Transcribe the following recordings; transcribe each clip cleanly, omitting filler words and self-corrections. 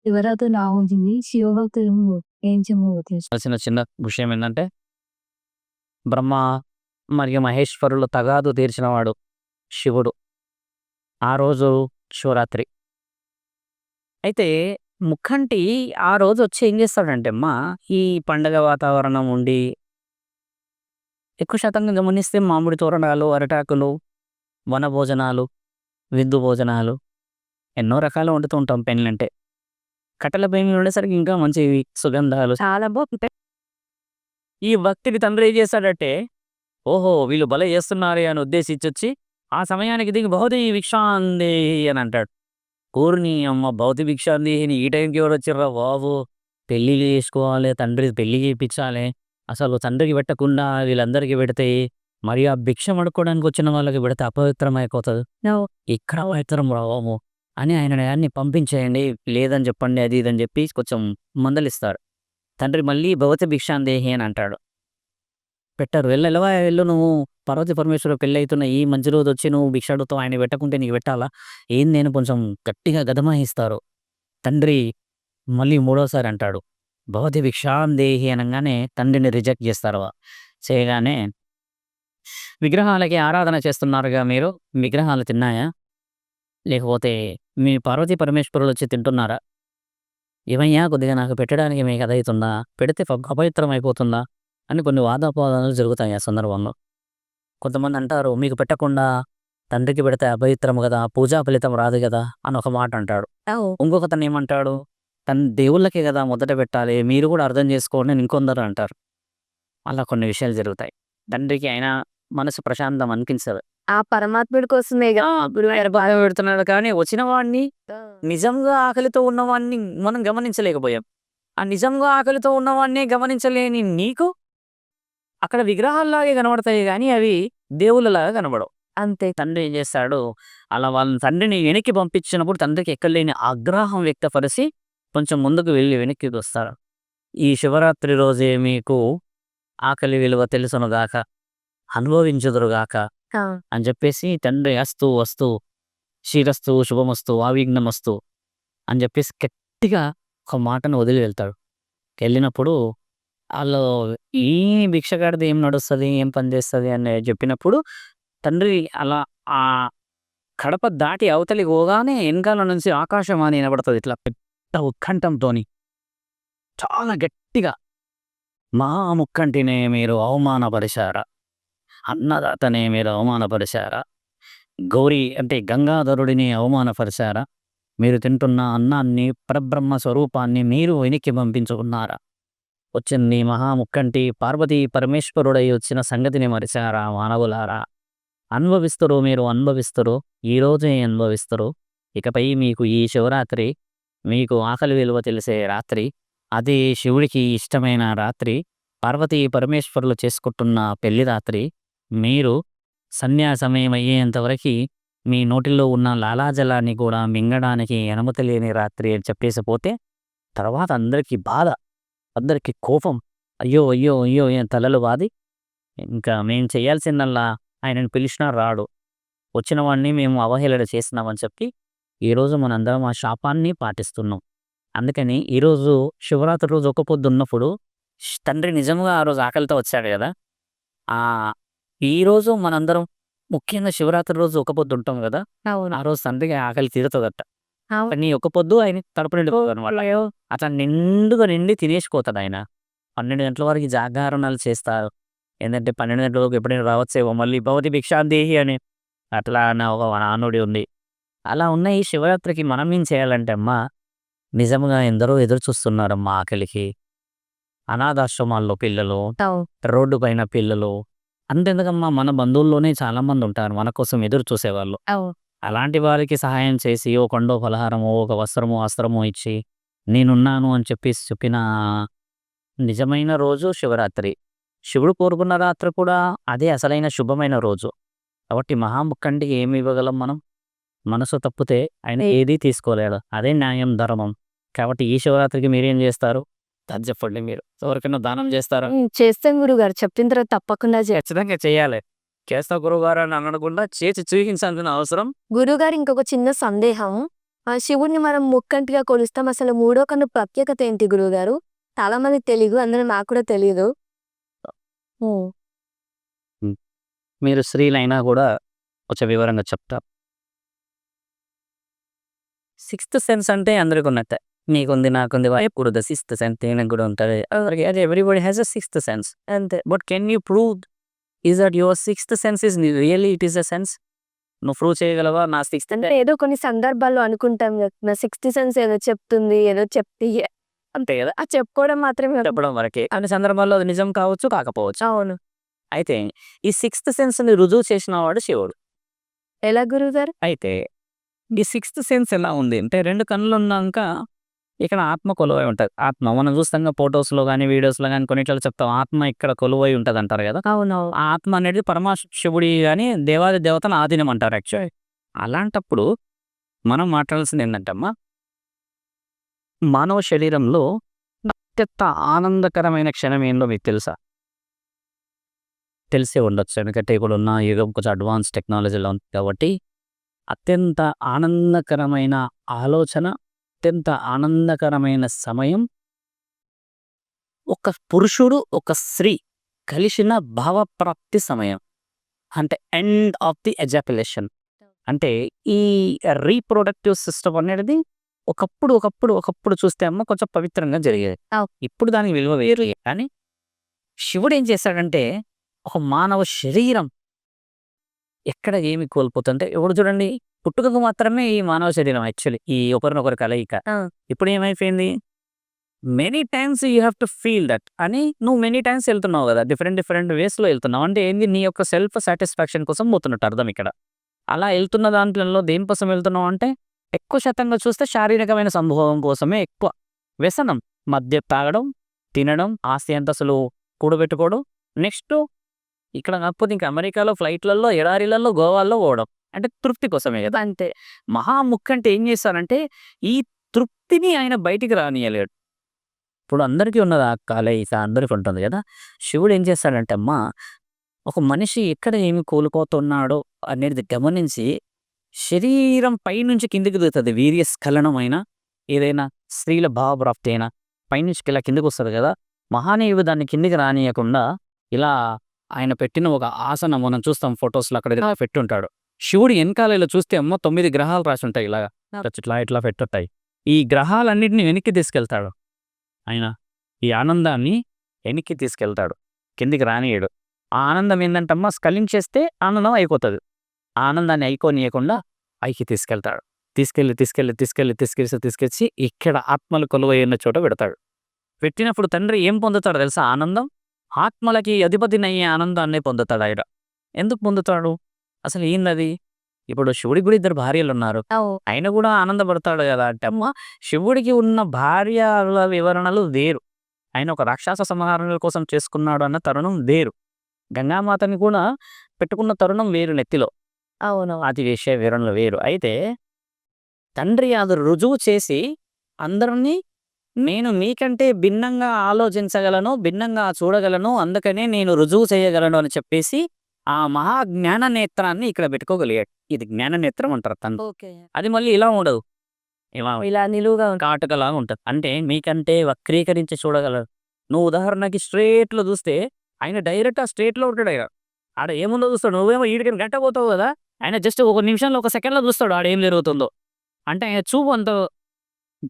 శివరాత్రి రాముడిది శివభక్తులు ఏం తెలుసు. తెలిసిన చిన్న విషయం ఏంటంటే బ్రహ్మ మరియు మహేశ్వరులు తగాదు తీర్చినవాడు శివుడు. ఆ రోజు శివరాత్రి. అయితే ముక్కంటి ఆ రోజు వచ్చి ఏం చేస్తాడంటే ఈ పండగ వాతావరణం ఉండి ఎక్కువ శాతంగా గమనిస్తే మామిడి తోరణాలు, అరిటాకులు, వనభోజనాలు, విందు భోజనాలు ఎన్నో రకాలు వండుతూ ఉంటాం పెళ్ళంటే. కట్టెల పొయ్యి మీద ఉండేసరికి ఇంకా మంచివి సుగంధాలు. చాలా బాగుంటాయి. ఈ భక్తుడి తండ్రి ఏం చేస్తాడంటే, ఓహో! వీళ్ళు భలే చేస్తున్నారే అని ఉద్దేశించొచ్చి, ఆ సమయానికి దిగి భవతి భిక్షాందేహి అని అంటాడు. ఓరిని అమ్మ భవతి భిక్షాందేహిని ఈ టైంకి ఎవరొచ్చిర్రా బాబు! పెళ్ళిళ్ళు చేసుకోవాలి, తండ్రి పెళ్లి చేపిచ్చాలి. అసలు తండ్రికి పెట్టకుండా వీళ్ళందరికీ పెడితే, మరి ఆ భిక్షం అడుక్కోవడానికి వచ్చిన వాళ్ళకి పెడితే అపవిత్రం అయిపోతది. ఇక్కడ పవిత్రం రా బాబు అని ఆయనని పంపించేయండి. లేదని చెప్పండి అది ఇది అని చెప్పి కొంచెం మందలిస్తాడు. తండ్రి మళ్ళీ భవతి భిక్షాందేహి అని అంటాడు. పెట్టరు. వెళ్ళెళ్ళవా వెళ్ళు నువ్వు పార్వతీ పరమేశ్వరుడు పెళ్ళైతున్న ఈ మంచి రోజు వచ్చి నువ్వు భిక్ష అడుగుతావు ఆయన పెట్టకుంటే నీకు పెట్టాలా? ఏంది అని కొంచెం గట్టిగా గదమాయిస్తారు. తండ్రి మళ్ళీ మూడోసారి అంటాడు. భవతి భిక్షాందేహి అనంగానే తండ్రిని రిజెక్ట్ చేస్తారు. చేయగానే విగ్రహాలకి ఆరాధన చేస్తున్నారుగా మీరు, విగ్రహాలు తిన్నాయా? లేకపోతే మీ పార్వతీ పరమేశ్వరులు వచ్చి తింటున్నారా? ఏమయ్యా కొద్దిగా నాకు పెట్టడానికి మీకు అదైతుందా? పెడితే అపవిత్రం అయిపోతుందా? అని కొన్ని వాదోపవాదాలు జరుగుతాయి ఆ సందర్భంలో. కొంతమంది అంటారు మీకు పెట్టకుండా తండ్రికి పెడితే అపవిత్రం కదా, పూజా ఫలితం రాదు కదా అని ఒక మాట అంటాడు. ఇంకొకతను ఏమంటాడు, దేవుళ్ళకే కదా మొదట పెట్టాలి, మీరు కూడా అర్థం చేసుకోండి అని ఇంకొందరు అంటారు. అలా కొన్ని విషయాలు జరుగుతాయి. తండ్రికి అయినా మనసు ప్రశాంతం అనిపించదు. ఆ పరమాత్ముడి కోసమే బాధ పెడుతున్నాడు కానీ వచ్చిన వాడిని నిజంగా ఆకలితో ఉన్నవాడిని మనం గమనించలేకపోయాం. ఆ నిజంగా ఆకలితో ఉన్నవాడిని గమనించలేని నీకు అక్కడ విగ్రహాల్లాగే కనబడతాయి కానీ అవి దేవుళ్ళలాగా కనబడవు. అంతే. తండ్రి ఏం చేస్తాడు, అలా వాళ్ళ తండ్రిని వెనక్కి పంపించినప్పుడు తండ్రికి ఎక్కడలేని ఆగ్రహం వ్యక్తపరిచి కొంచెం ముందుకు వెళ్ళి వెనక్కి వస్తాడు. ఈ శివరాత్రి రోజే మీకు ఆకలి విలువ తెలుసునుగాక, అనుభవించుదురుగాక అని చెప్పేసి తండ్రి అస్తు వస్తు క్షీరస్తు శుభమస్తు ఆవిఘ్నమస్తు అని చెప్పేసి గట్టిగా ఒక మాటను వదిలి వెళ్తాడు. వెళ్ళినప్పుడు వాళ్ళు ఈ భిక్షగాడిది ఏం నడుస్తుంది, ఏం పని చేస్తుంది అని చెప్పినప్పుడు తండ్రి అలా ఆ కడప దాటి అవతలి పోగానే వెనకాల నుంచి ఆకాశవాణి వినబడుతుంది ఇట్లా పెద్ద ఉత్కంఠంతోని చాలా గట్టిగా, మా ముక్కంటినే మీరు అవమానపరిచారా, అన్నదాతనే మీరు అవమానపరిచారా, గౌరీ అంటే గంగాధరుడిని అవమానపరిచారా, మీరు తింటున్న అన్నాన్ని పరబ్రహ్మ స్వరూపాన్ని మీరు వెనక్కి పంపించుకున్నారా, వచ్చింది మహాముక్కంటి పార్వతీ పరమేశ్వరుడై వచ్చిన సంగతిని మరిచారా మానవులారా, అనుభవిస్తారు మీరు అనుభవిస్తారు, ఈరోజే అనుభవిస్తారు. ఇకపై మీకు ఈ శివరాత్రి మీకు ఆకలి విలువ తెలిసే రాత్రి, అది శివుడికి ఇష్టమైన రాత్రి, పార్వతీ పరమేశ్వరులు చేసుకుంటున్న పెళ్లి రాత్రి. మీరు సంధ్యాసమయం అయ్యేంతవరకు మీ నోటిలో ఉన్న లాలాజలాన్ని కూడా మింగడానికి అనుమతి లేని రాత్రి అని చెప్పేసి పోతే తర్వాత అందరికీ బాధ, అందరికీ కోపం, అయ్యో అయ్యో అయ్యో ఏం తలలు బాది ఇంకా మేము చేయాల్సిందల్లా ఆయనను పిలిచినా రాడు, వచ్చిన వాడిని మేము అవహేళన చేస్తున్నామని చెప్పి ఈరోజు మనందరం ఆ శాపాన్ని పాటిస్తున్నాం. అందుకని ఈరోజు శివరాత్రి రోజు ఒక పొద్దు ఉన్నప్పుడు తండ్రి నిజంగా ఆ రోజు ఆకలితో వచ్చాడు కదా, ఈరోజు మనందరం ముఖ్యంగా శివరాత్రి రోజు ఒక పొద్దు ఉంటాం కదా, ఆ రోజు తండ్రికి ఆకలి తీరుతుందట. నీ ఒక పొద్దు ఆయన తడుపు నిండిపోతాడు అనమాట. అట్లా నిండుగా నిండి తినేసిపోతాడు ఆయన. 12 గంటల వరకు జాగారణాలు చేస్తారు. ఏంటంటే 12 గంటలకు ఎప్పుడైనా రావచ్చేమో మళ్ళీ భవతి భిక్షాందేహి అని అట్లా అన్న ఒక నానుడి ఉంది. అలా ఉన్న ఈ శివరాత్రికి మనం ఏం చేయాలంటే నిజంగా ఎందరో ఎదురు చూస్తున్నారమ్మా ఆకలికి. అనాథాశ్రమాల్లో పిల్లలు, రోడ్డు పైన పిల్లలు, అంతెందుకమ్మా మన బంధువుల్లోనే చాలా మంది ఉంటారు మన కోసం ఎదురు చూసేవాళ్ళు. అలాంటి వారికి సహాయం చేసి ఓ కొండో పలహారమో ఒక వస్త్రమో అస్త్రమో ఇచ్చి నేనున్నాను అని చెప్పిన నిజమైన రోజు శివరాత్రి. శివుడు కోరుకున్న రాత్రి కూడా అదే అసలైన శుభమైన రోజు. కాబట్టి మహాముక్కంటికి ఏమి ఇవ్వగలం మనం? మనసు తప్పితే ఆయన ఏదీ తీసుకోలేడు. అదే న్యాయం ధర్మం. కాబట్టి ఈ శివరాత్రికి మీరేం చేస్తారు? అది చెప్పండి మీరు. ఎవరికైనా దానం చేస్తారా? చేస్తాం గురుగారు, చెప్పిన తర్వాత తప్పకుండా ఖచ్చితంగా చేయాలి. చేస్తా గురువుగారు అని అనకుండా చేసి చూపించాల్సిన అవసరం. గురుగారు ఇంకొక చిన్న సందేహం, శివుడిని మనం ముక్కంటిగా కొలుస్తాం. అసలు మూడో కన్ను ప్రత్యేకత ఏంటి గురువుగారు? చాలా మందికి తెలీదు. అందులో నాకు కూడా తెలీదు. హ్మ్. హ్మ్. మీరు స్త్రీలైనా కూడా కొంచెం వివరంగా చెప్తా. సిక్స్త్ సెన్స్ అంటే అందరికి ఉన్నట్టే. నీకుంది, నాకుంది, ఎప్పుడు ద సిక్స్త్ సెన్స్ ఈయనకి కూడా ఉంటది. అది everybody has a sixth sense. అంతే. But can you prove is that your sixth sense is really it is a sense? నువ్వు ప్రూవ్ చేయగలవా? నా సిక్స్త్ అంటే ఏదో కొన్ని సందర్భాల్లో అనుకుంటాం గదా! నా సిక్స్త్ సెన్స్ ఏదో చెప్తుంది. ఏదో చెప్తి అంతే కదా! చెప్పుకోవడం మాత్రమే కదా! చెప్పడం వరకే. కొన్ని సందర్భాల్లో అది నిజం కావచ్చు, కాకపోవచ్చు. అవును. అయితే ఈ సిక్స్త్ సెన్స్‌ని రుజువు చేసినవాడు శివుడు. ఎలా గురువుగారు? అయితే ఈ సిక్స్త్ సెన్స్ ఎలా ఉంది అంటే 2 కన్నులున్నాక ఇక్కడ ఆత్మ కొలువై ఉంటది. ఆత్మ మనం చూస్తాంగా ఫోటోస్‌లో గాని, వీడియోస్‌లో గాని కొన్నిట్లలో చెప్తాం. ఆత్మ ఇక్కడ కొలువై ఉంటదంటారు గదా! అవునవును. ఆ ఆత్మ అనేది శివుడి గాని దేవాది దేవతల ఆధీనం అంటారు యాక్చువల్లీ. అలాంటప్పుడు మనం మాట్లాడాల్సింది ఏంటంటమ్మా, మానవ శరీరంలో అత్యంత ఆనందకరమైన క్షణం ఏందో మీకు తెలుసా? తెలిసే ఉండొచ్చు. ఎందుకంటే ఇప్పుడున్న యుగం కొంచెం అడ్వాన్స్ టెక్నాలజీలో ఉంది కాబట్టి అత్యంత ఆనందకరమైన ఆలోచన, అత్యంత ఆనందకరమైన సమయం ఒక పురుషుడు, ఒక స్త్రీ కలిసిన భావప్రాప్తి సమయం. అంటే ఎండ్ ఆఫ్ ది ఎజాక్యులేషన్. అంటే ఈ రీప్రొడక్టివ్ సిస్టమ్ అనేది ఒకప్పుడు చూస్తే అమ్మ కొంచెం పవిత్రంగా జరిగేది. ఇప్పుడు దానికి విలువ వేరు. కానీ శివుడు ఏం చేశాడంటే ఒక మానవ శరీరం ఎక్కడ ఏమి కోల్పోతుంటే ఇప్పుడు చూడండి పుట్టుకకు మాత్రమే ఈ మానవ శరీరం యాక్చువల్లీ ఈ ఒకరినొకరు కలయిక. ఆ! ఇప్పుడు ఏమైపోయింది? Many times you have to feel that అని నువ్వు మెనీ టైమ్స్ వెళ్తున్నావు కదా! డిఫరెంట్ వేస్‌లో వెళ్తున్నావు. అంటే ఏంది నీ యొక్క సెల్ఫ్ సాటిస్ఫాక్షన్ కోసం పోతున్నట్టు అర్థం ఇక్కడ. అలా వెళ్తున్న దాంట్లలో దేనికోసం వెళ్తున్నావు అంటే ఎక్కువ శాతంగా చూస్తే శారీరకమైన సంభోగం కోసమే ఎక్కువ. వ్యసనం మద్యం తాగడం, తినడం, ఆస్తి అంతస్తులు కూడబెట్టుకోవడం. నెక్స్ట్ ఇక్కడ కాకపోతే ఇంకా అమెరికాలో ఫ్లైట్‌లలో, ఎడారిలలో, గోవాల్లో పోవడం. అంటే తృప్తి కోసమే కదా! అంతే. మహాముఖ్యంటే ఏం చేస్తారంటే ఈ తృప్తిని ఆయన బయటికి రానీయలేడు. ఇప్పుడు అందరికీ ఉన్నది ఆ కలయిక అందరికి ఉంటుంది కదా! శివుడు ఏం చేస్తాడంటే అమ్మా, ఒక మనిషి ఎక్కడ ఏమి కోల్పోతున్నాడో అనేది గమనించి శరీరం పైనుంచి కిందకి దిగుతది. వీర్యస్ఖలనమైన ఏదైనా స్త్రీల భావప్రాప్తి అయినా పైనుంచి ఇలా కిందకొస్తది కదా! మహానీయుడు దాన్ని కిందకి రానీయకుండా ఇలా ఆయన పెట్టిన ఒక ఆసనం మనం చూస్తాం ఫోటోస్‌లో అక్కడ ఇలా పెట్టుంటాడు. శివుడు ఎనకాల ఇలా చూస్తే అమ్మో 9 గ్రహాలు రాసుంటాయి ఇలాగా. ఇట్లా పెట్టుంటాయి. ఈ గ్రహాలన్నిటిని వెనక్కి తీసుకెళ్తాడు ఆయన. ఈ ఆనందాన్ని వెనక్కి తీసుకెళ్తాడు. కిందికి రానీయడు. ఆ ఆనందం ఏందంటమ్మా స్ఖలించేస్తే ఆనందం అయిపోతది. ఆ ఆనందాన్ని అయిపోనీయకుండా పైకి తీసుకెళ్తాడు. తీసుకెళ్ళి ఇక్కడ ఆత్మలు కొలువై ఉన్న చోట పెడతాడు. పెట్టినప్పుడు తండ్రి ఏం పొందుతాడో తెలుసా ఆనందం? ఆత్మలకి అధిపతినయ్యే ఆనందాన్నే పొందుతాడు ఆయన. ఎందుకు పొందుతాడు? అసలు ఏందది? ఇప్పుడు శివుడికి కూడా 2 భార్యలున్నారు. ఆయన కూడా ఆనందపడతాడు కదా! అంటే అమ్మ శివుడికి ఉన్న భార్యల వివరణలు వేరు. ఆయన ఒక రాక్షస సంహారాల కోసం చేసుకున్నాడు అన్న తరుణం వేరు. గంగామాతని కూడా పెట్టుకున్న తరుణం వేరు నెత్తిలో. అవును. అది విషయ వివరణలు వేరు. అయితే తండ్రి అది రుజువు చేసి అందరిని నేను మీకంటే భిన్నంగా ఆలోచించగలను, భిన్నంగా చూడగలను, అందుకనే నేను రుజువు చేయగలను అని చెప్పేసి ఆ మహా జ్ఞాన నేత్రాన్ని ఇక్కడ పెట్టుకోగలిగాడు. ఇది జ్ఞాన నేత్రం అంటారు తండ్రి. ఓకే. అది మళ్ళీ ఇలా ఉండదు. ఇలా ఇలా నిలువుగా కాటుకలాగా ఉంటది. అంటే మీకంటే వక్రీకరించి చూడగలరు. నువ్వు ఉదాహరణకి స్ట్రెయిట్‌లో చూస్తే ఆయన డైరెక్ట్ ఆ స్ట్రెయిట్‌లో ఉంటాడాయన. ఆడ ఏముందో చూస్తాడు. నువ్వేమో ఈడికని గంట పోతావు కదా! ఆయన జస్ట్ ఒక నిమిషంలో, ఒక సెకండ్‌లో చూస్తాడు ఆడ ఏం జరుగుతుందో. అంటే ఆయన చూపు అంత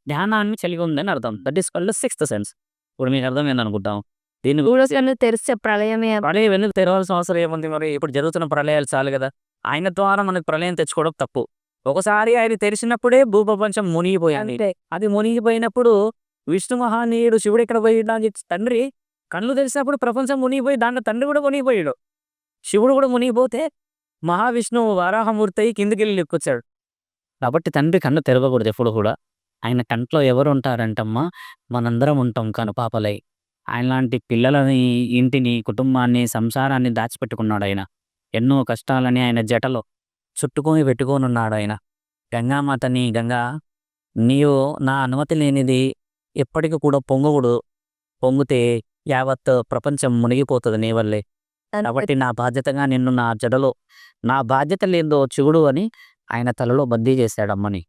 జ్ఞానాన్ని కలిగి ఉందని అర్థం. That is called sixth sense. ఇప్పుడు మీకు అర్థమైందనుకుంటాం. దీన్ని గూఢచారులు తెరిస్తే ప్రళయమే. ప్రళయం ఎందుకు తెరవాల్సిన అవసరం ఏముంది మరి? ఇప్పుడు జరుగుతున్న ప్రళయాలు చాలు కదా! ఆయన ద్వారా మనకు ప్రళయం తెచ్చుకోవడం తప్పు. ఒకసారి ఆయన తెరిచినప్పుడే భూప్రపంచం మునిగిపోయింది. అంతే. అది మునిగిపోయినప్పుడు విష్ణు మహానీయుడు శివుడు ఎక్కడ పోయిండు అని చెప్పి తండ్రి కళ్ళు తెరిచినప్పుడు ప్రపంచం మునిగిపోయి దాంట్లో తండ్రి కూడా మునిగిపోయాడు. శివుడు కూడా మునిగిపోతే మహావిష్ణువు వరాహమూర్తి అయి కిందికెళ్ళి లెక్కొచ్చాడు. కాబట్టి తండ్రి కన్ను తెరవకూడదు ఎప్పుడు కూడా. ఆయన కంట్లో ఎవరు ఉంటారంటమ్మా మనందరం ఉంటాం కనుపాపలై. ఆయనలాంటి పిల్లలని, ఇంటిని, కుటుంబాన్ని, సంసారాన్ని దాచిపెట్టుకున్నాడాయన. ఎన్నో కష్టాలని ఆయన జటలో చుట్టుకొని పెట్టుకొనున్నాడాయన. గంగామాతని గంగా నీవు నా అనుమతి లేనిది ఎప్పటికి కూడా పొంగకూడదు. పొంగితే యావత్ ప్రపంచం మునిగిపోతది నీ వల్లే. కాబట్టి నా బాధ్యతగా నిన్ను నా జడలో నా బాధ్యత లేనిదో చూడు అని ఆయన తలలో బందీ చేశాడమ్మని.